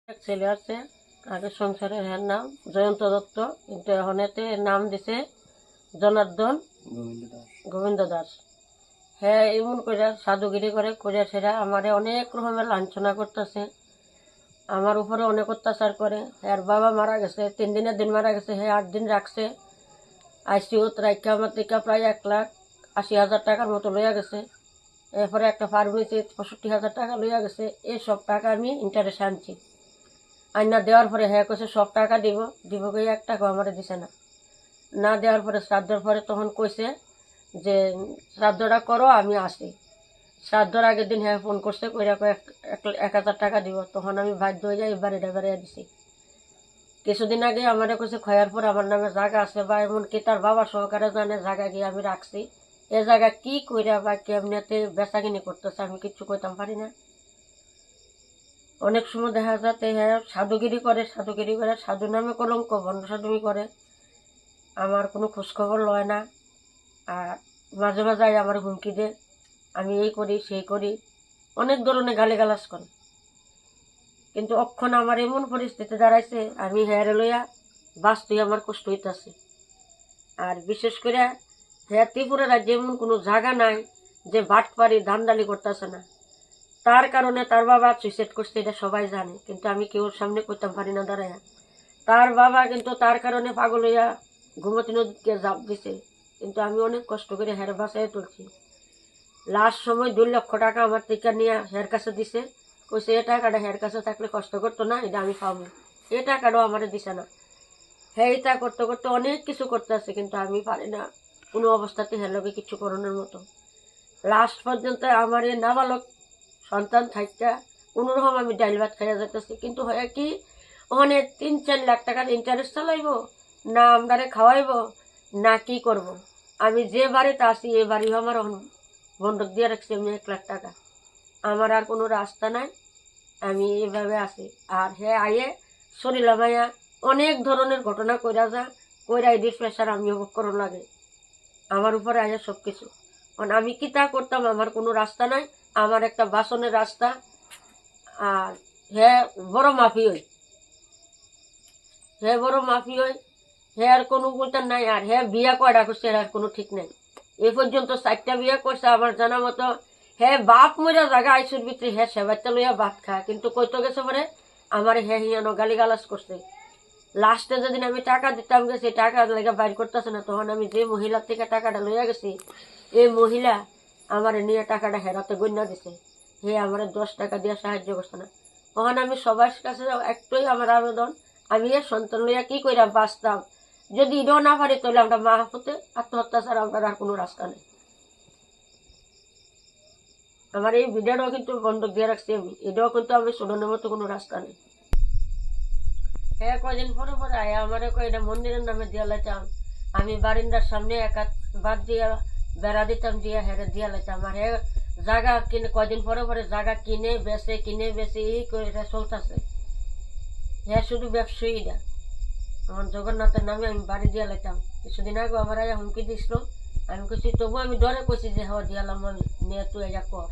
এক ছেলে আছে, আগে সংসারের হ্যার নাম জয়ন্ত দত্ত, কিন্তু এখন এতে নাম দিছে জনার্দন গোবিন্দ দাস। হ্যাঁ, এমন করে সাধুগিরি করে সেরা আমারে অনেক রকমের লাঞ্ছনা করতেছে, আমার উপরে অনেক অত্যাচার করে। হ্যাঁ, বাবা মারা গেছে, 3 দিনের দিন মারা গেছে, হ্যাঁ 8 দিন রাখছে আইসিউত রাখা। আমার থেকে প্রায় 1,80,000 টাকার মতো লইয়া গেছে। এরপরে একটা ফার্মেসি 65,000 টাকা লইয়া গেছে। এই সব টাকা আমি ইন্টারেস্ট আনছি, আইনা দেওয়ার পরে হ্যাঁ কইছে সব টাকা দিব গিয়ে 1 টাকা আমার দিছে না দেওয়ার পরে শ্রাদ্ধর পরে তখন কইছে যে শ্রাদ্ধটা করো, আমি আসি। শ্রাদ্ধর আগের দিন হ্যাঁ ফোন করছে, কইরা 1,000 টাকা দিব। তখন আমি বাধ্য হয়ে যাই বাড়িটা বেড়িয়ে দিছি। কিছুদিন আগে আমার কাছে খয়ার পর আমার নামে জায়গা আছে, বা এমনকি তার বাবা সহকারে জানে জায়গা গিয়ে আমি রাখছি। এ জায়গা কি কইরা বা কেমনিতে বেচা কিনি করতেছে আমি কিচ্ছু কইতাম পারি না। অনেক সময় দেখা যাতে হ্যাঁ সাধুগিরি করে সাধু নামে কলঙ্ক, ভণ্ড সাধুমি করে, আমার কোনো খোঁজখবর লয় না। আর মাঝে মাঝে আমার হুমকি দে, আমি এই করি সেই করি, অনেক ধরনের গালিগালাজ করে। কিন্তু অক্ষণ আমার এমন পরিস্থিতি দাঁড়াইছে, আমি হেয়ারে লইয়া বাঁচতেই আমার কষ্ট হইতেছে। আর বিশেষ করে হ্যাঁ ত্রিপুরা রাজ্যে এমন কোনো জায়গা নাই যে বাটপারি ধান্দালি করতেছে না। তার কারণে তার বাবা সুইসাইড করছে, এটা সবাই জানে, কিন্তু আমি কেউর সামনে করতাম পারি না দাঁড়াইয়া। তার বাবা কিন্তু তার কারণে পাগল হইয়া গোমতী নদীকে জাপ দিছে, কিন্তু আমি অনেক কষ্ট করে হের বাসায় তুলছি। লাস্ট সময় 2 লক্ষ টাকা আমার থেকে নিয়ে হের কাছে দিছে, কইছে এ টাকাটা হের কাছে থাকলে কষ্ট করতো না, এটা আমি পাবো। এ টাকাটাও আমার দিছে না। হ্যাঁ এটা করতে করতে অনেক কিছু করতে আছে, কিন্তু আমি পারি না কোনো অবস্থাতে হের লোকে কিছু করানোর মতো। লাস্ট পর্যন্ত আমার এই নাবালক সন্তান থাকতে কোনোরকম আমি ডাইল ভাত খাইয়া যাইতেছি। কিন্তু হয় কি, ওখানে 3-4 লাখ টাকার ইন্টারেস্ট চালাইব না, আমরারে খাওয়াইব না, কি করব। আমি যে বাড়িতে আসি এই বাড়ি আমার বন্ধক দিয়ে রাখছি আমি 1 লাখ টাকা। আমার আর কোনো রাস্তা নাই, আমি এভাবে আসি। আর হ্যাঁ আইয়ে শরীলা ভাইয়া অনেক ধরনের ঘটনা কইরা এডির প্রেশার আমি ভোগ করো লাগে আমার উপরে আইয়া সব কিছু। আমি কি তা করতাম, আমার কোনো রাস্তা নাই, আমার একটা বাসনের রাস্তা। আর হ্যাঁ বড় মাফি হই, হ্যাঁ আর কোনো বলতে নাই। আর হ্যাঁ বিয়া কয়টা করছে আর কোনো ঠিক নাই। এ পর্যন্ত 4টা বিয়া করছে আমার জানা মতো। হ্যাঁ বাপ মরা জায়গা আইসুর ভিতরে হ্যাঁ সেবাইতে লইয়া ভাত খা, কিন্তু কইতো গেছে পরে আমার হ্যাঁ হিয়ানো গালিগালাজ করছে। লাস্টে যেদিন আমি টাকা দিতাম গেছি, টাকা লেগে বাইর করতেছে না, তখন আমি যে মহিলার থেকে টাকাটা লইয়া গেছি, এই মহিলা আমার নিয়ে টাকাটা হেরাতে গণ্যা দিছে। হে আমার 10 টাকা দিয়ে সাহায্য করছে না। তখন আমি সবার কাছে একটাই আমার আবেদন, আমি এর সন্তান লইয়া কি কইরা বাঁচতাম, যদি এটাও না পারি তাহলে আমরা মা হতে আত্মহত্যা ছাড়া আমরা আর কোনো রাস্তা নেই। আমার এই ভিডিওটাও কিন্তু বন্ধক দিয়ে রাখছি আমি, এটাও কিন্তু আমি শোনানোর মতো কোনো রাস্তা নেই। হ্যাঁ কয়দিন পরে আয়া আমারে কয়টা মন্দিরের নামে দিয়া লাইতাম, আমি বারিন্দার সামনে এক হাত বাদ দিয়া বেড়া দিতাম, দিয়া হেরে দিয়া লাইতাম। আর হ্যাঁ জায়গা কিনে কয়দিন পরে জায়গা কিনে বেচে এই করে চলতেছে। হ্যাঁ শুধু ব্যবসায়ী না, আমার জগন্নাথের নামে আমি বাড়ি দিয়া লাইতাম। কিছুদিন আগে আমার আয়া হুমকি দিছিল, আমি কইছি তবু আমি ডরে কইছি যে হ্যাঁ দিয়ালাম আমি, নিয়ে তুই এটা কর।